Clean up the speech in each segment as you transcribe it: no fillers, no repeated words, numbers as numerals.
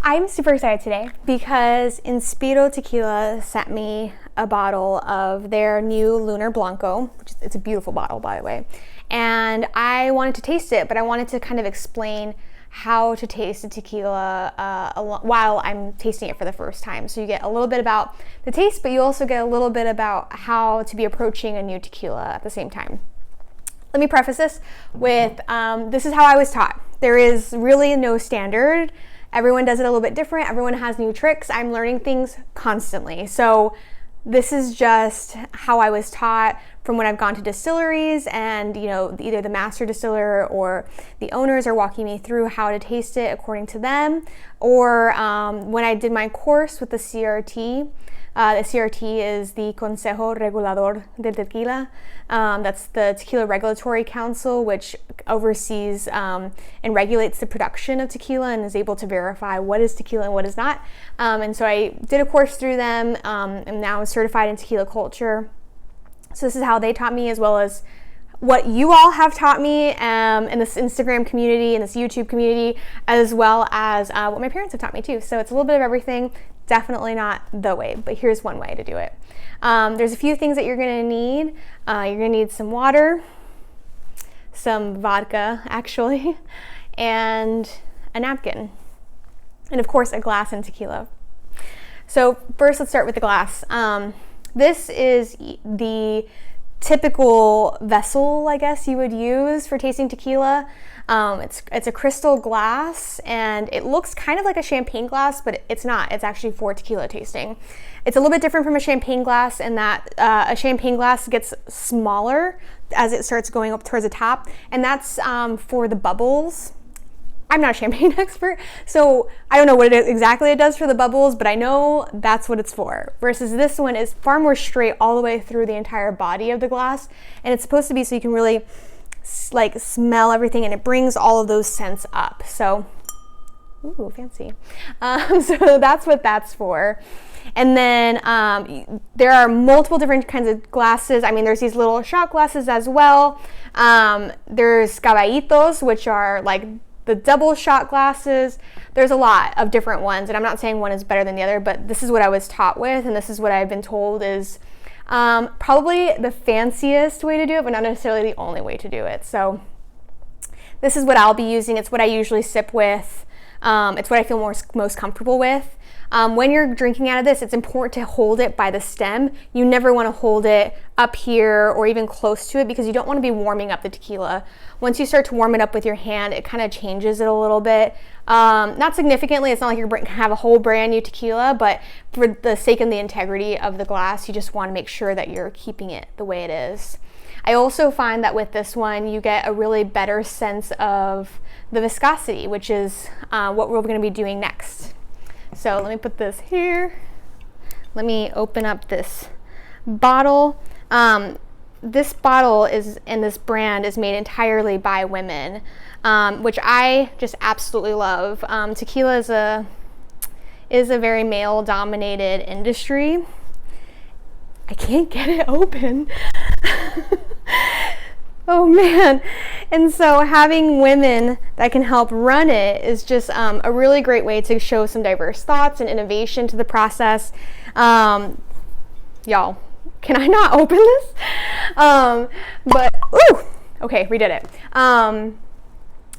I'm super excited today because Inspiro Tequila sent me a bottle of their new Lunar Blanco, which is, it's a beautiful bottle, by the way. And I wanted to taste it, but I wanted to kind of explain how to taste a tequila while I'm tasting it for the first time. So you get a little bit about the taste, but you also get a little bit about how to be approaching a new tequila at the same time. Let me preface this with, this is how I was taught. There is really no standard. Everyone does it a little bit different. Everyone has new tricks. I'm learning things constantly. So this is just how I was taught from when I've gone to distilleries and, you know, either the master distiller or the owners are walking me through how to taste it according to them. Or when I did my course with the CRT. The CRT is the Consejo Regulador del Tequila. That's the Tequila Regulatory Council, which oversees and regulates the production of tequila and is able to verify what is tequila and what is not. And so I did a course through them, and now I'm certified in tequila culture. So this is how they taught me, as well as what you all have taught me in this Instagram community and this YouTube community, as well as what my parents have taught me too. So it's a little bit of everything. Definitely not the way, but here's one way to do it. There's a few things that you're gonna need. You're gonna need some water, some vodka actually, and a napkin, and of course a glass and tequila. So first let's start with the glass. This is the typical vessel, I guess you would use for tasting tequila. It's a crystal glass, and it looks kind of like a champagne glass, but it's not. It's actually for tequila tasting. It's a little bit different from a champagne glass in that a champagne glass gets smaller as it starts going up towards the top, and that's for the bubbles. I'm not a champagne expert, so I don't know what exactly it does for the bubbles, but I know that's what it's for. Versus this one is far more straight all the way through the entire body of the glass, and it's supposed to be so you can really like smell everything, and it brings all of those scents up. So, ooh, fancy. So that's what that's for. And then there are multiple different kinds of glasses. I mean, there's these little shot glasses as well. There's caballitos, which are like the double shot glasses. There's a lot of different ones, and I'm not saying one is better than the other, but this is what I was taught with, and this is what I've been told is probably the fanciest way to do it, but not necessarily the only way to do it. So this is what I'll be using. It's what I usually sip with. It's what I feel most comfortable with. When you're drinking out of this, it's important to hold it by the stem. You never want to hold it up here or even close to it, because you don't want to be warming up the tequila. Once you start to warm it up with your hand, it kind of changes it a little bit. Not significantly. It's not like you're going to have a whole brand new tequila, but for the sake of the integrity of the glass, you just want to make sure that you're keeping it the way it is. I also find that with this one, you get a really better sense of the viscosity, which is what we're going to be doing next. So let me put this here. Let me open up this bottle. This bottle is, and this brand is made entirely by women, which I just absolutely love. Tequila is a very male-dominated industry. I can't get it open. Oh man. And so having women that can help run it is just a really great way to show some diverse thoughts and innovation to the process. Y'all, can I not open this? But, ooh, okay, redid it.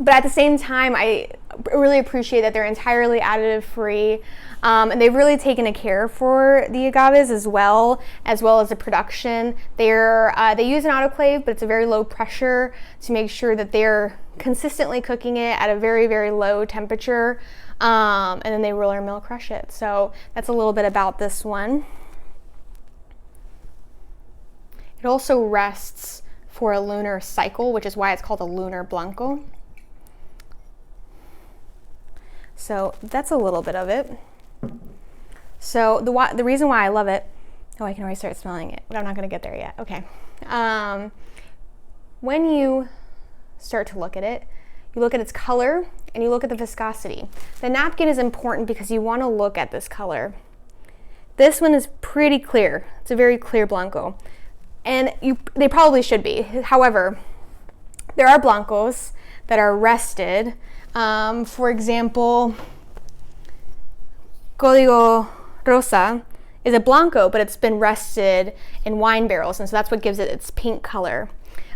But at the same time, I really appreciate that they're entirely additive free. And they've really taken a care for the agaves as well as the production. They use an autoclave, but it's a very low pressure to make sure that they're consistently cooking it at a very, very low temperature. And then they roller mill crush it. So that's a little bit about this one. It also rests for a lunar cycle, which is why it's called a Lunar Blanco. So that's a little bit of it. So the reason why I love it, oh, I can already start smelling it, but I'm not going to get there yet. Okay. When you start to look at it, you look at its color and you look at the viscosity. The napkin is important because you want to look at this color. This one is pretty clear. It's a very clear Blanco. And they probably should be. However, there are Blancos that are rested. For example, Código Rosa is a Blanco, but it's been rested in wine barrels, and so that's what gives it its pink color.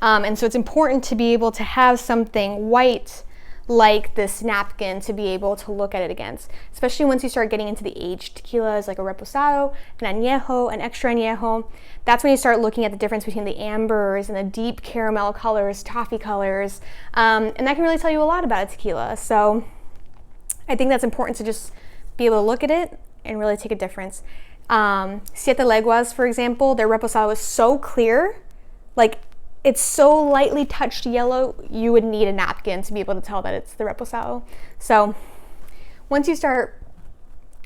And so it's important to be able to have something white like this napkin to be able to look at it against, especially once you start getting into the aged tequilas like a reposado, an añejo, an extra añejo. That's when you start looking at the difference between the ambers and the deep caramel colors, toffee colors, and that can really tell you a lot about a tequila. So I think that's important to just be able to look at it and really take a difference. Siete Leguas, for example, their reposado is so clear, like it's so lightly touched yellow, you would need a napkin to be able to tell that it's the reposado. So once you start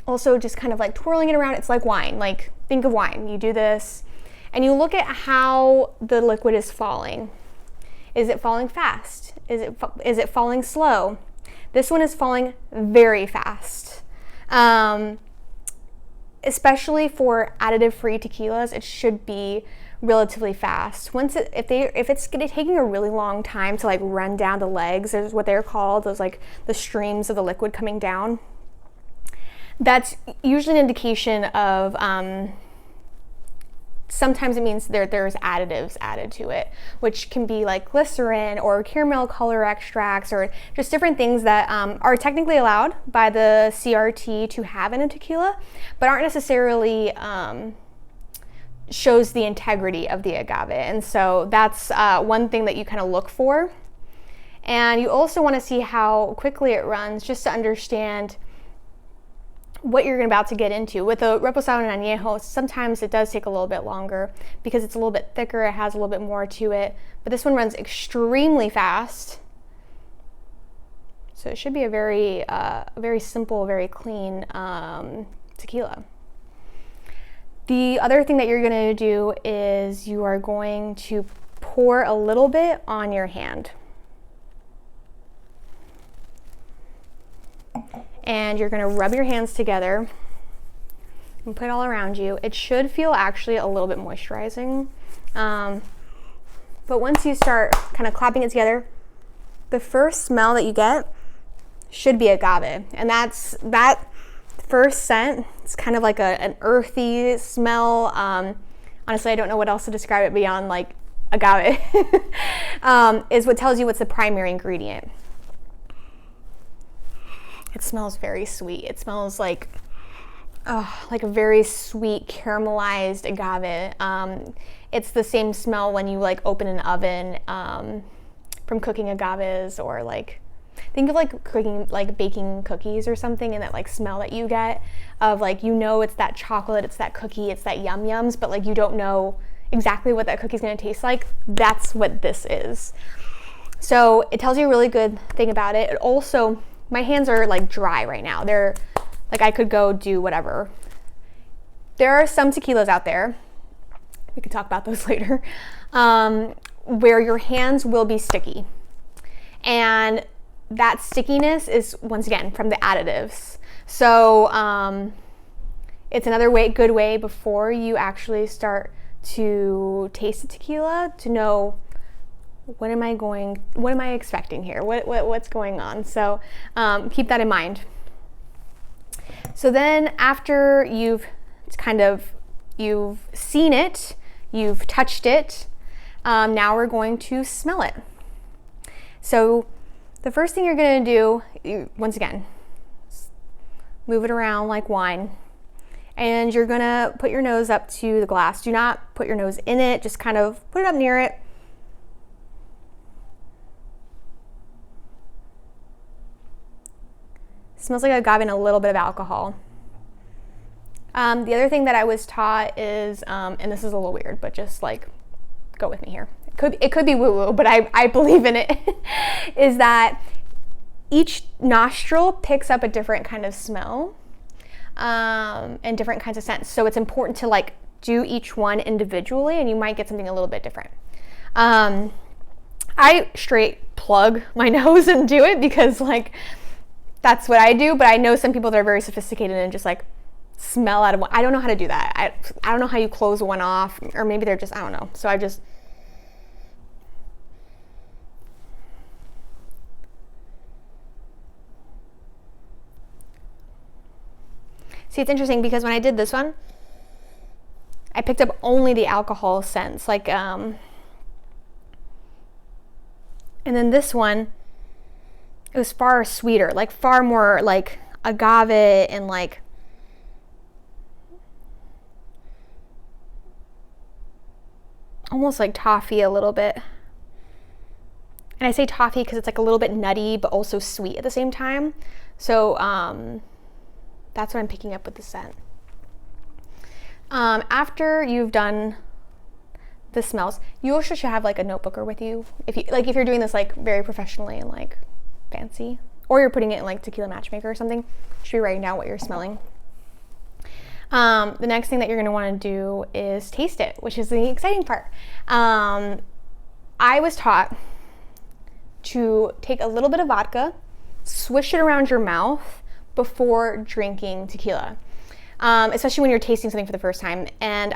also just kind of like twirling it around, it's like wine. Like think of wine. You do this and you look at how the liquid is falling. Is it falling fast? Is it falling slow? This one is falling very fast. Especially for additive-free tequilas, it should be relatively fast. If it's taking a really long time to like run down the legs, is what they're called, those like the streams of the liquid coming down, that's usually an indication of sometimes it means there's additives added to it, which can be like glycerin or caramel color extracts or just different things that are technically allowed by the CRT to have in a tequila, but aren't necessarily shows the integrity of the agave. And so that's one thing that you kind of look for. And you also want to see how quickly it runs, just to understand what you're about to get into. With a reposado and añejo, sometimes it does take a little bit longer because it's a little bit thicker, it has a little bit more to it, but this one runs extremely fast. So it should be a very simple, very clean tequila. The other thing that you're going to do is you are going to pour a little bit on your hand. And you're going to rub your hands together and put it all around you. It should feel actually a little bit moisturizing. But once you start kind of clapping it together, the first smell that you get should be agave. And that first scent, it's kind of like an earthy smell. Honestly, I don't know what else to describe it beyond like agave, is what tells you what's the primary ingredient. It smells very sweet. It smells like a very sweet caramelized agave. It's the same smell when you like open an oven from cooking agaves, or like think of like cooking, like baking cookies or something, and that like smell that you get of like, you know, it's that chocolate, it's that cookie, it's that yum yums, but like you don't know exactly what that cookie's gonna taste like. That's what this is. So it tells you a really good thing about it. It also, my hands are like dry right now. They're like, I could go do whatever. There are some tequilas out there, we can talk about those later, where your hands will be sticky. And that stickiness is, once again, from the additives. So it's another good way before you actually start to taste the tequila to know, what am I expecting here? What's going on? So keep that in mind. So then after you've seen it, you've touched it, now we're going to smell it. So the first thing you're going to do, once again, move it around like wine, and you're going to put your nose up to the glass. Do not put your nose in it, just kind of put it up near it. It smells like agave and a little bit of alcohol. The other thing that I was taught is, and this is a little weird, but just like go with me here. It could be woo-woo, but I believe in it, is that each nostril picks up a different kind of smell and different kinds of scents. So it's important to like do each one individually, and you might get something a little bit different. I straight plug my nose and do it because like that's what I do, but I know some people that are very sophisticated and just like smell out of one. I don't know how to do that. I don't know how you close one off, or maybe they're just, I don't know. So I just, See, it's interesting because when I did this one, I picked up only the alcohol scents, like, and then this one, it was far sweeter, like far more like agave and like almost like toffee a little bit. And I say toffee because it's like a little bit nutty, but also sweet at the same time. So that's what I'm picking up with the scent. After you've done the smells, you also should have like a notebooker with you. If you're doing this like very professionally and like fancy, or you're putting it in like Tequila Matchmaker or something, you should be writing down what you're smelling. The next thing that you're going to want to do is taste it, which is the exciting part. I was taught to take a little bit of vodka, swish it around your mouth before drinking tequila, especially when you're tasting something for the first time. And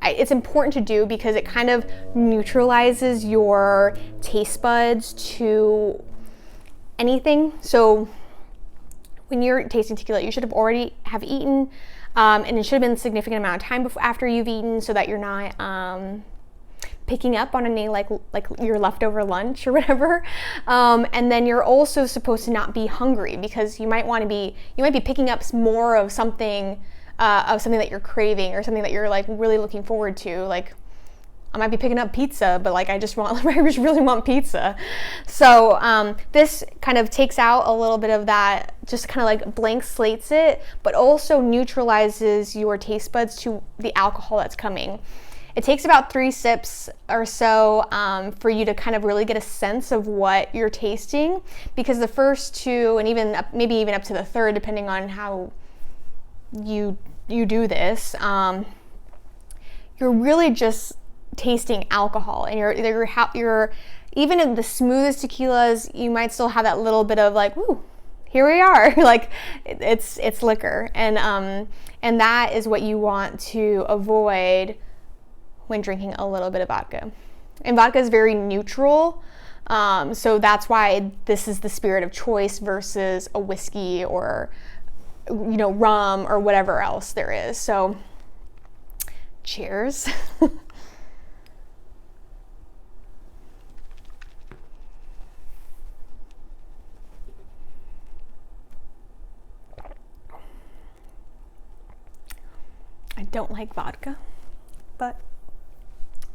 it's important to do because it kind of neutralizes your taste buds to anything. So when you're tasting tequila, you should have already have eaten, and it should have been a significant amount of time after you've eaten, so that you're not picking up on any like your leftover lunch or whatever. And then you're also supposed to not be hungry, because you might be picking up more of something that you're craving, or something that you're like really looking forward to. Like, I might be picking up pizza, but like I just really want pizza. So this kind of takes out a little bit of that, just kind of like blank slates it, but also neutralizes your taste buds to the alcohol that's coming. It takes about 3 sips or so for you to kind of really get a sense of what you're tasting, because the first 2, and even maybe even up to the 3rd, depending on how you do this, you're really just tasting alcohol. And you're even in the smoothest tequilas, you might still have that little bit of like, woo, here we are. Like it's liquor, and that is what you want to avoid when drinking a little bit of vodka. And vodka is very neutral, so that's why this is the spirit of choice versus a whiskey or rum or whatever else there is. So cheers. I don't like vodka, but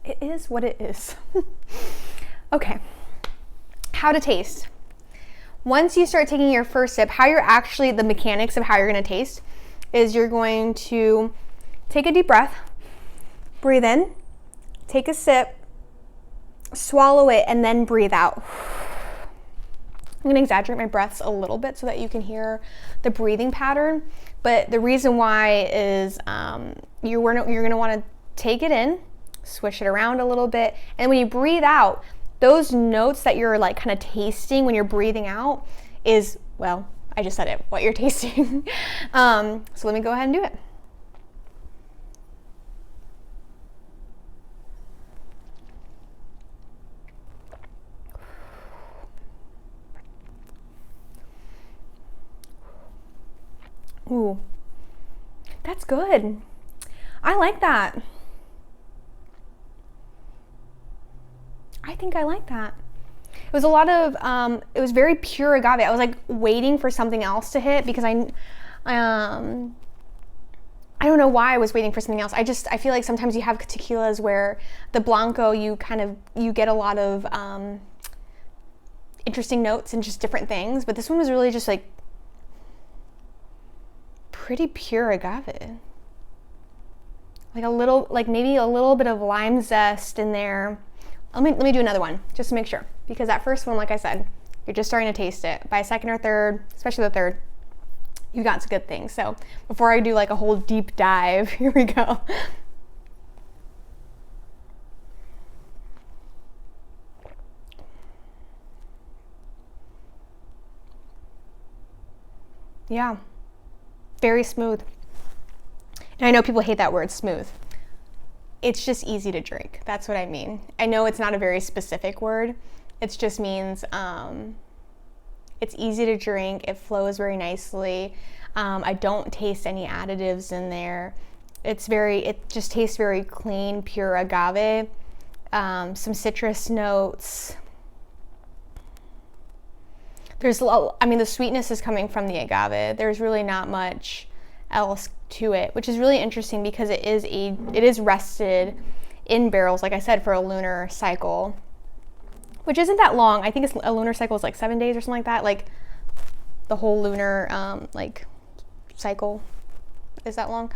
it is what it is. Okay, how to taste. Once you start taking your first sip, the mechanics of how you're going to taste is you're going to take a deep breath, breathe in, take a sip, swallow it, and then breathe out. I'm going to exaggerate my breaths a little bit so that you can hear the breathing pattern. But the reason why is you're going to want to take it in, swish it around a little bit, and when you breathe out, those notes that you're like kind of tasting when you're breathing out is, well, I just said it, what you're tasting. So let me go ahead and do it. Ooh, that's good. I like that. I think I like that. It was a lot of, it was very pure agave. I was like waiting for something else to hit, because I don't know why I was waiting for something else. I feel like sometimes you have tequilas where the Blanco, you get a lot of interesting notes and just different things, but this one was really just like pretty pure agave. Like maybe a little bit of lime zest in there. Let me do another one just to make sure, because that first one, like I said, you're just starting to taste it. By 2nd or 3rd, especially the 3rd, you got some good things. So before I do like a whole deep dive, here we go. Yeah, very smooth. And I know people hate that word, smooth. It's just easy to drink. That's what I mean. I know it's not a very specific word. It just means it's easy to drink. It flows very nicely. I don't taste any additives in there. It just tastes very clean, pure agave. Some citrus notes. The sweetness is coming from the agave. There's really not much else to it, which is really interesting because it is rested in barrels, like I said, for a lunar cycle, which isn't that long. I think a lunar cycle is like 7 days or something like that. Like the whole lunar cycle is that long.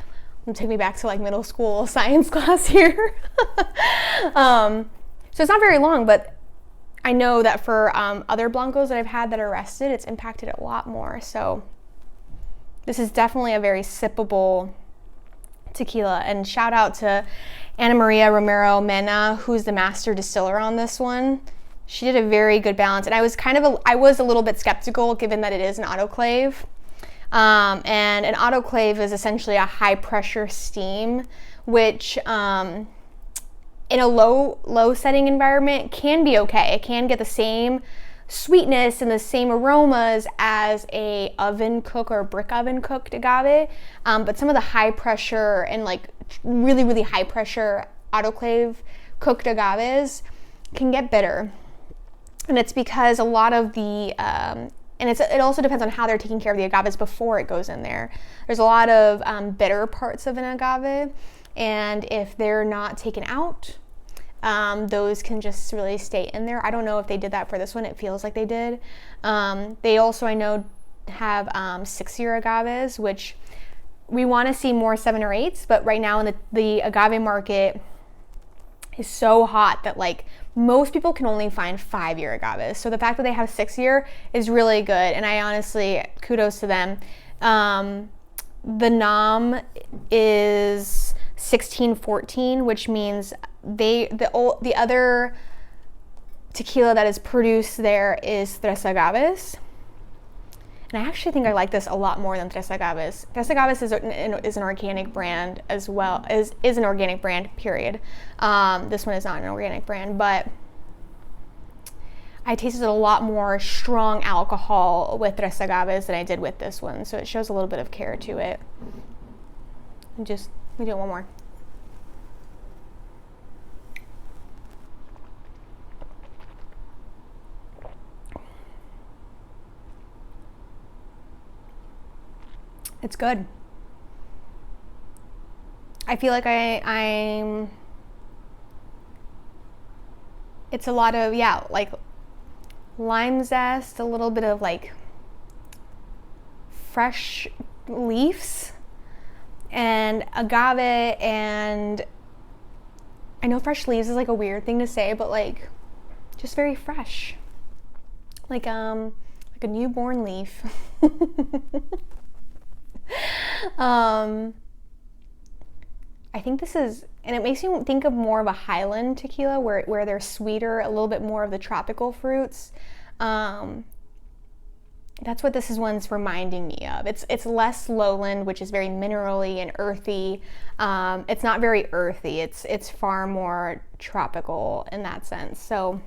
Take me back to like middle school science class here. So it's not very long, but I know that for other Blancos that I've had that are rested, it's impacted a lot more. So this is definitely a very sippable tequila. And shout out to María Romero Mena, who's the master distiller on this one. She did a very good balance. And I was a little bit skeptical given that it is an autoclave. And an autoclave is essentially a high pressure steam, which in a low setting environment can be okay. It can get the same sweetness and the same aromas as a oven cook or brick oven cooked agave, but some of the high pressure and like really, really high pressure autoclave cooked agaves can get bitter. And it's because a lot of the it also depends on how they're taking care of the agaves before it goes in there. There's a lot of bitter parts of an agave, and if they're not taken out, those can just really stay in there. I don't know if they did that for this one. It feels like they did. They also, I know, have 6-year agaves, which we want to see more 7 or 8s, but right now in the agave market is so hot that like most people can only find 5-year agaves. So the fact that they have 6-year is really good, and I honestly, kudos to them. The NOM is 1614, which means the other tequila that is produced there is Tres Agaves. And I actually think I like this a lot more than Tres Agaves. Tres Agaves is an organic brand as well, is an organic brand, period. This one is not an organic brand, but I tasted a lot more strong alcohol with Tres Agaves than I did with this one, so it shows a little bit of care to it. Let me do it one more. It's good. I feel like it's a lot of, like lime zest, a little bit of like fresh leaves and agave, and I know fresh leaves is like a weird thing to say, but like just very fresh. Like a newborn leaf. I think this is, and it makes me think of more of a Highland tequila where they're sweeter, a little bit more of the tropical fruits. That's what this one's reminding me of. It's less lowland, which is very minerally and earthy. It's not very earthy. It's far more tropical in that sense. So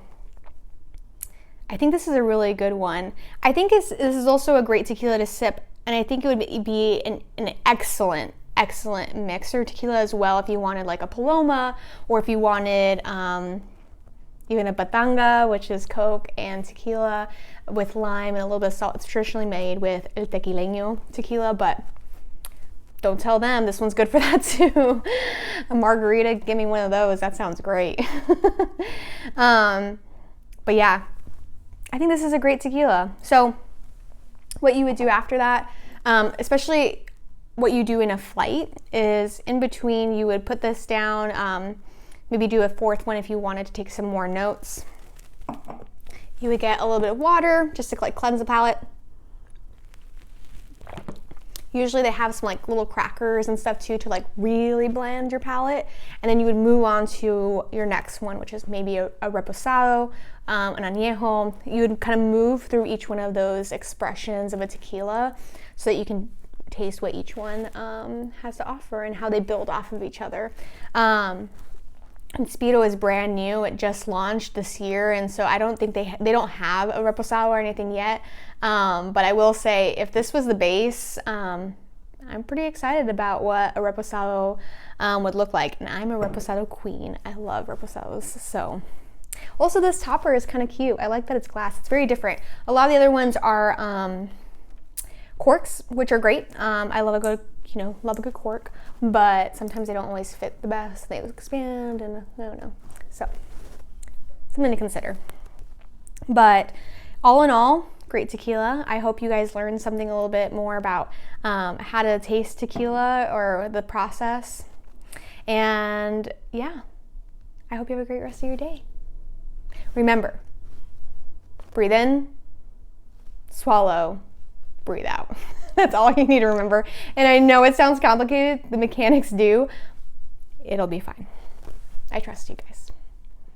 I think this is a really good one. I think this is also a great tequila to sip, and I think it would be an excellent mixer tequila as well if you wanted like a Paloma, or if you wanted even a Batanga, which is Coke and tequila with lime and a little bit of salt. It's traditionally made with El Tequileño tequila, but don't tell them, this one's good for that too. A margarita, give me one of those. That sounds great. But yeah, I think this is a great tequila. So what you would do after that, especially what you do in a flight, is in between you would put this down, maybe do a 4th one if you wanted to take some more notes. You would get a little bit of water just to like cleanse the palate. Usually they have some like little crackers and stuff too to like really bland your palate, and then you would move on to your next one, which is maybe a reposado, an añejo. You would kind of move through each one of those expressions of a tequila so that you can taste what each one has to offer and how they build off of each other. Inspiro is brand new. It just launched this year, and so I don't think they don't have a reposado or anything yet. But I will say, if this was the base, I'm pretty excited about what a reposado would look like. And I'm a reposado queen. I love reposados. So, also this topper is kind of cute. I like that it's glass. It's very different. A lot of the other ones are corks, which are great. I love a good, love a good cork, but sometimes they don't always fit the best. They expand, and I don't know. So, something to consider. But all in all, great tequila. I hope you guys learned something a little bit more about how to taste tequila or the process. And yeah, I hope you have a great rest of your day. Remember, breathe in, swallow, breathe out. That's all you need to remember. And I know it sounds complicated. The mechanics do. It'll be fine. I trust you guys.